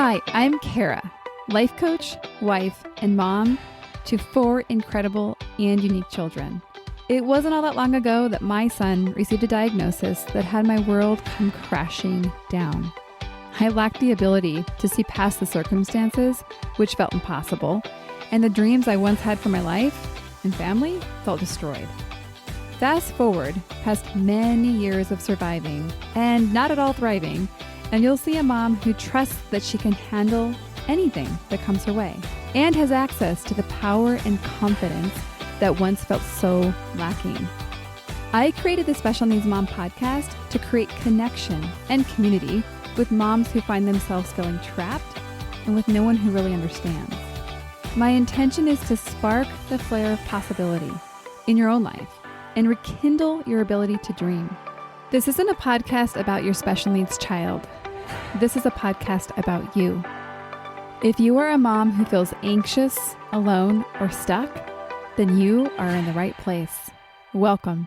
Hi, I'm Kara, life coach, wife, and mom to 4 incredible and unique children. It wasn't all that long ago that my son received a diagnosis that had my world come crashing down. I lacked the ability to see past the circumstances, which felt impossible, and the dreams I once had for my life and family felt destroyed. Fast forward past many years of surviving and not at all thriving, and you'll see a mom who trusts that she can handle anything that comes her way and has access to the power and confidence that once felt so lacking. I created the Special Needs Mom podcast to create connection and community with moms who find themselves feeling trapped and with no one who really understands. My intention is to spark the flare of possibility in your own life and rekindle your ability to dream. This isn't a podcast about your special needs child. This is a podcast about you. If you are a mom who feels anxious, alone, or stuck, then you are in the right place. Welcome.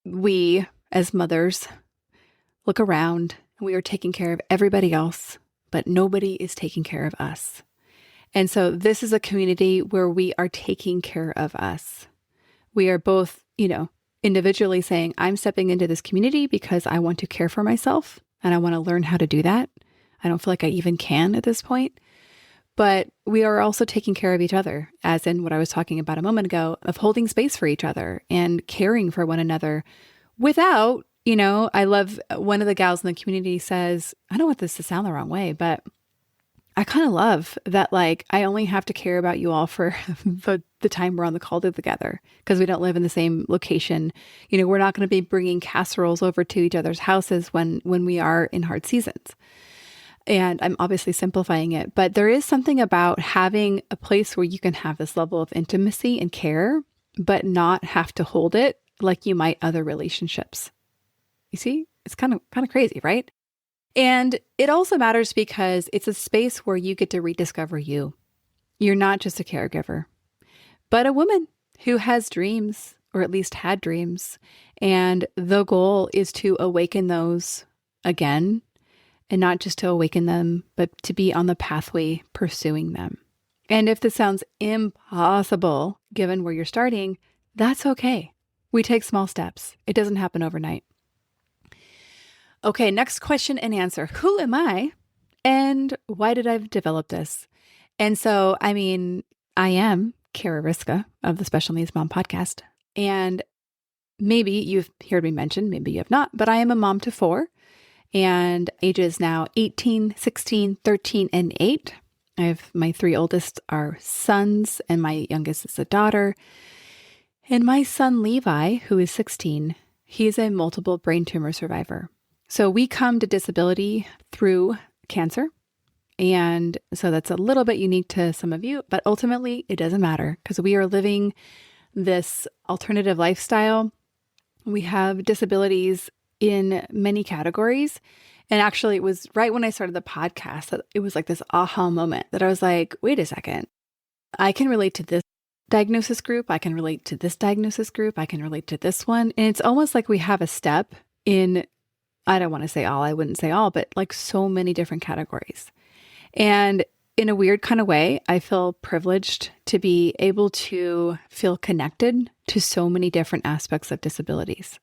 we as mothers look around and we are taking care of everybody else, but nobody is taking care of us. And so this is a community where we are taking care of us. We are both, individually saying, I'm stepping into this community because I want to care for myself and I want to learn how to do that. I don't feel like I even can at this point. But we are also taking care of each other, as in what I was talking about a moment ago, of holding space for each other and caring for one another without, I love one of the gals in the community says, I don't want this to sound the wrong way, but I kind of love that, I only have to care about you all for the time we're on the call together because we don't live in the same location. We're not going to be bringing casseroles over to each other's houses when we are in hard seasons. And I'm obviously simplifying it, but there is something about having a place where you can have this level of intimacy and care, but not have to hold it like you might other relationships. You see, it's kind of crazy, right? And it also matters because it's a space where you get to rediscover you. You're not just a caregiver, but a woman who has dreams, or at least had dreams. And the goal is to awaken those again, and not just to awaken them, but to be on the pathway pursuing them. And if this sounds impossible, given where you're starting, that's okay. We take small steps. It doesn't happen overnight. Okay, next question and answer. Who am I and why did I develop this? And so, I am Kara Riska of the Special Needs Mom podcast. And maybe you've heard me mention, maybe you have not, but I am a mom to 4 and ages now 18, 16, 13, and 8. I have my 3 oldest are sons and my youngest is a daughter. And my son Levi, who is 16, he's a multiple brain tumor survivor. So we come to disability through cancer. And so that's a little bit unique to some of you, but ultimately it doesn't matter because we are living this alternative lifestyle. We have disabilities in many categories. And actually it was right when I started the podcast that it was like this aha moment that I was like, wait a second, I can relate to this diagnosis group. I can relate to this diagnosis group. I can relate to this one. And it's almost like we have a step in, I don't want to say all, I wouldn't say all, but like so many different categories. And in a weird kind of way, I feel privileged to be able to feel connected to so many different aspects of disabilities.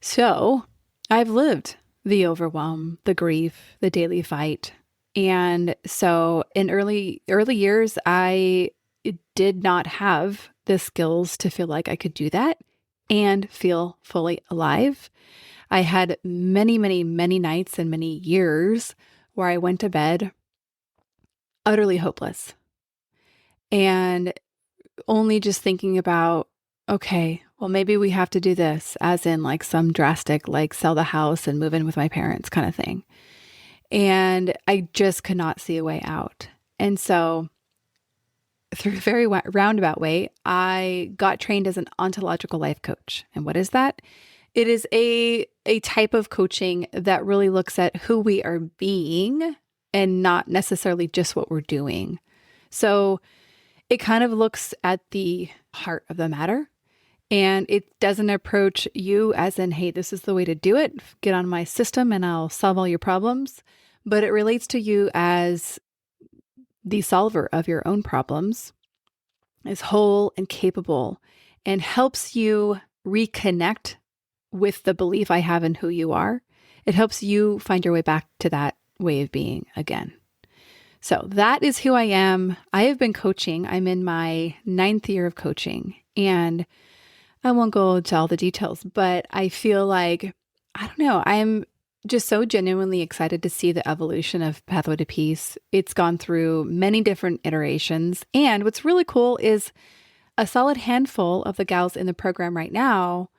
So I've lived the overwhelm, the grief, the daily fight. And so in early years, I did not have the skills to feel like I could do that and feel fully alive. I had many, many, many nights and many years where I went to bed utterly hopeless and only just thinking about, okay, well, maybe we have to do this, as in like some drastic, like sell the house and move in with my parents kind of thing. And I just could not see a way out. And so through a very roundabout way, I got trained as an ontological life coach. And what is that? It is a type of coaching that really looks at who we are being and not necessarily just what we're doing. So it kind of looks at the heart of the matter, and it doesn't approach you as in, hey, this is the way to do it. Get on my system and I'll solve all your problems. But it relates to you as the solver of your own problems, is whole and capable, and helps you reconnect with the belief I have in who you are. It helps you find your way back to that way of being again. So that is who I am. I have been coaching. I'm in my 9th year of coaching, and I won't go into all the details, but I feel like, I don't know, I'm just so genuinely excited to see the evolution of Pathway to Peace. It's gone through many different iterations. And what's really cool is a solid handful of the gals in the program right now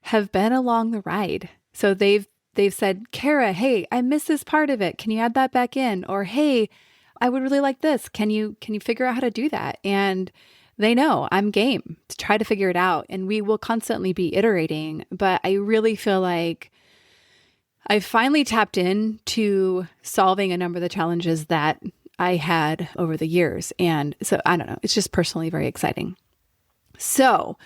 have been along the ride. So they've said, Kara, hey, I missed this part of it. Can you add that back in? Or, hey, I would really like this. Can you figure out how to do that? And they know I'm game to try to figure it out. And we will constantly be iterating. But I really feel like I've finally tapped in to solving a number of the challenges that I had over the years. And so I don't know, it's just personally very exciting. So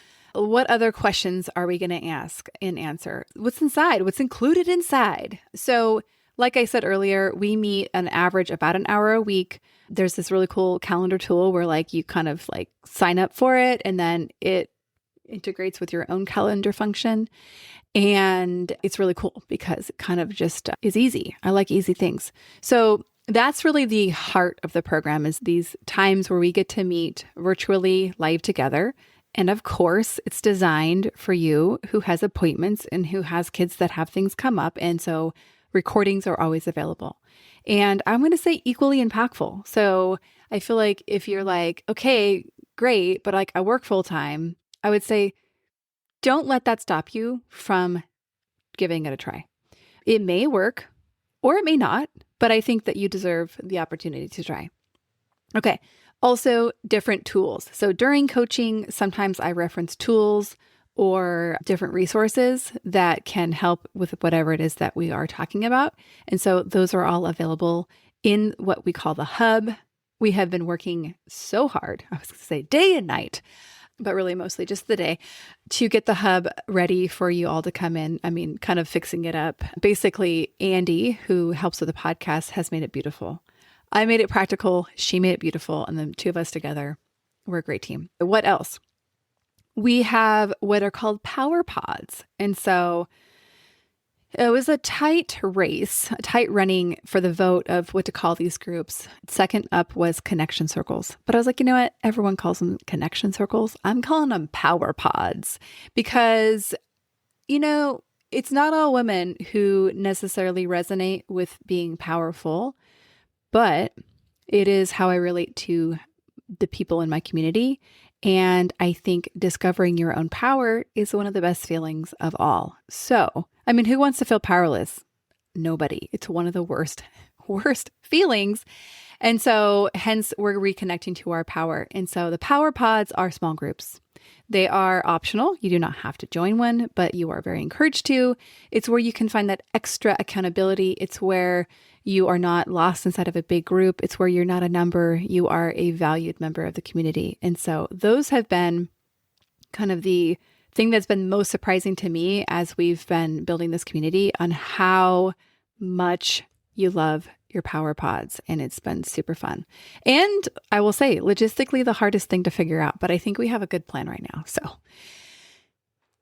what other questions are we going to ask and answer? What's inside? What's included inside? So, like I said earlier, we meet an average about an hour a week. There's this really cool calendar tool where like you kind of like sign up for it and then it integrates with your own calendar function. And it's really cool because it kind of just is easy. I like easy things. So that's really the heart of the program, is these times where we get to meet virtually live together. And of course, it's designed for you who has appointments and who has kids that have things come up. And so recordings are always available. And I'm going to say equally impactful. So I feel like if you're like, okay, great, but like I work full time, I would say, don't let that stop you from giving it a try. It may work or it may not, but I think that you deserve the opportunity to try. Okay. Also, different tools. So during coaching, sometimes I reference tools or different resources that can help with whatever it is that we are talking about. And so those are all available in what we call the hub. We have been working so hard, I was going to say day and night, but really mostly just the day, to get the hub ready for you all to come in. I mean, kind of fixing it up. Basically, Andy, who helps with the podcast, has made it beautiful. I made it practical. She made it beautiful. And the two of us together, we're a great team. What else? We have what are called power pods. And so it was a tight race, a tight running for the vote of what to call these groups. Second up was connection circles. But I was like, you know what? Everyone calls them connection circles. I'm calling them power pods because, you know, it's not all women who necessarily resonate with being powerful, but it is how I relate to the people in my community. And I think discovering your own power is one of the best feelings of all. So, I mean, who wants to feel powerless? Nobody. It's one of the worst feelings. And so hence we're reconnecting to our power. And so the power pods are small groups. They are optional. You do not have to join one, but you are very encouraged to. It's where you can find that extra accountability. It's where you are not lost inside of a big group. It's where you're not a number. You are a valued member of the community. And so those have been kind of the thing that's been most surprising to me as we've been building this community, on how much you love your power pods. And it's been super fun. And I will say, logistically, the hardest thing to figure out, but I think we have a good plan right now. So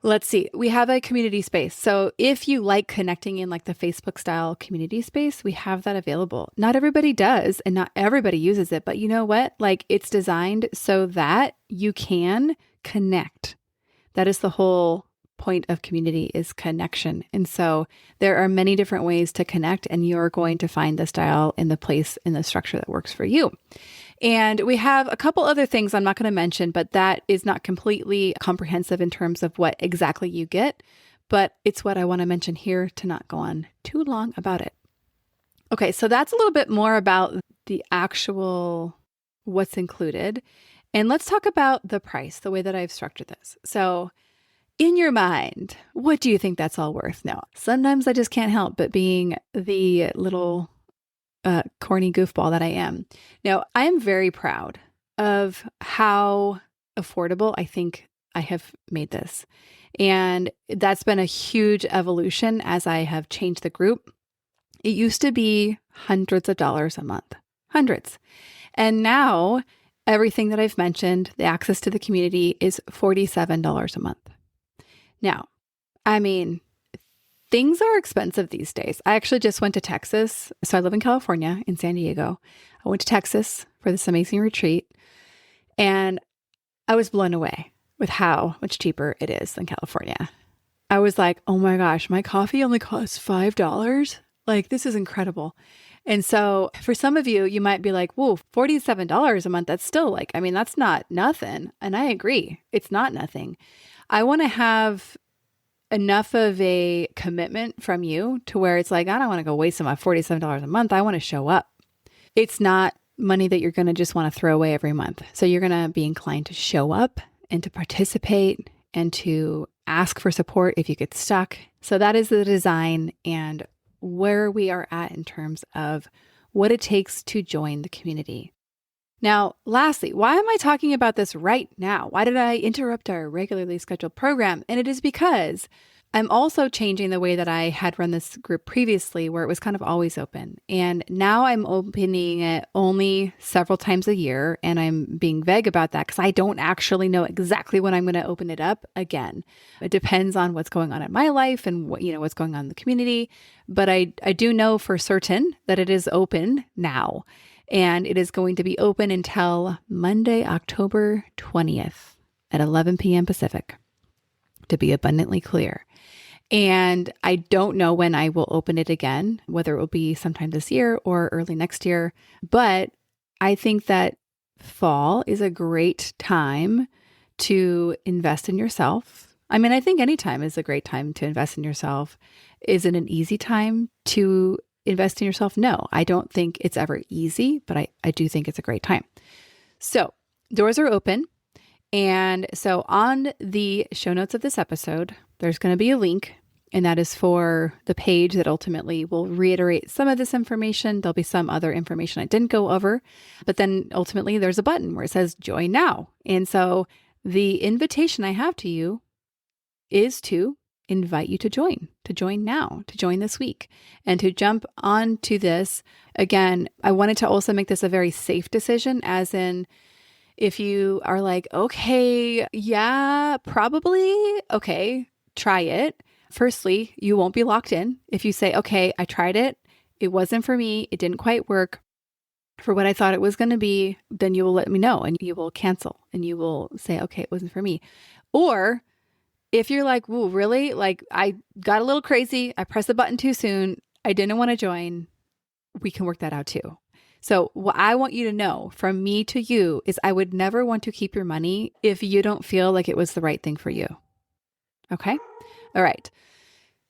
let's see. We have a community space. So if you like connecting in like the Facebook style community space, we have that available. Not everybody does, and not everybody uses it, but you know what? Like, it's designed so that you can connect. That is the whole point of community, is connection. And so there are many different ways to connect, and you're going to find the style and the place and the structure that works for you. And we have a couple other things I'm not going to mention, but that is not completely comprehensive in terms of what exactly you get, but it's what I want to mention here to not go on too long about it. Okay, so that's a little bit more about the actual what's included. And let's talk about the price, the way that I've structured this. So in your mind, what do you think that's all worth? Now, sometimes I just can't help but being the little corny goofball that I am. Now, I am very proud of how affordable I think I have made this. And that's been a huge evolution as I have changed the group. It used to be hundreds of dollars a month, hundreds. And now everything that I've mentioned, the access to the community, is $47 a month. Now, I mean, things are expensive these days. I actually just went to Texas. So I live in California, in San Diego. I went to Texas for this amazing retreat, and I was blown away with how much cheaper it is than California. I was like, oh my gosh, my coffee only costs $5. Like, this is incredible. And so for some of you, you might be like, whoa, $47 a month. That's still like, I mean, that's not nothing. And I agree. It's not nothing. I want to have enough of a commitment from you to where it's like, I don't want to go waste my $47 a month. I want to show up. It's not money that you're going to just want to throw away every month. So you're going to be inclined to show up and to participate and to ask for support if you get stuck. So that is the design and where we are at in terms of what it takes to join the community. Now, lastly, why am I talking about this right now? Why did I interrupt our regularly scheduled program? And it is because I'm also changing the way that I had run this group previously, where it was kind of always open. And now I'm opening it only several times a year. And I'm being vague about that because I don't actually know exactly when I'm going to open it up again. It depends on what's going on in my life and what's going on in the community. But I do know for certain that it is open now. And it is going to be open until Monday, October 20th at 11 p.m. Pacific, to be abundantly clear. And I don't know when I will open it again, whether it will be sometime this year or early next year. But I think that fall is a great time to invest in yourself. I mean, I think any time is a great time to invest in yourself. Is it an easy time to invest in yourself? No, I don't think it's ever easy, but I do think it's a great time. So doors are open. And so on the show notes of this episode, there's going to be a link, and that is for the page that ultimately will reiterate some of this information. There'll be some other information I didn't go over, but then ultimately there's a button where it says join now. And so the invitation I have to you is to invite you to join now, to join this week, and to jump onto this. Again, I wanted to also make this a very safe decision, as in, if you are like, okay, yeah, probably, okay, try it. Firstly, you won't be locked in. If you say, okay, I tried it, it wasn't for me, it didn't quite work for what I thought it was going to be, then you will let me know and you will cancel and you will say, okay, it wasn't for me. Or if you're like, whoa, really? Like, I got a little crazy, I pressed the button too soon, I didn't want to join, we can work that out too. So what I want you to know from me to you is I would never want to keep your money if you don't feel like it was the right thing for you. Okay? All right.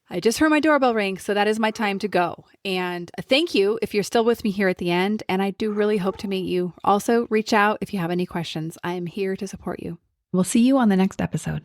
I just heard my doorbell ring, so that is my time to go. And thank you if you're still with me here at the end. And I do really hope to meet you. Also, reach out if you have any questions. I am here to support you. We'll see you on the next episode.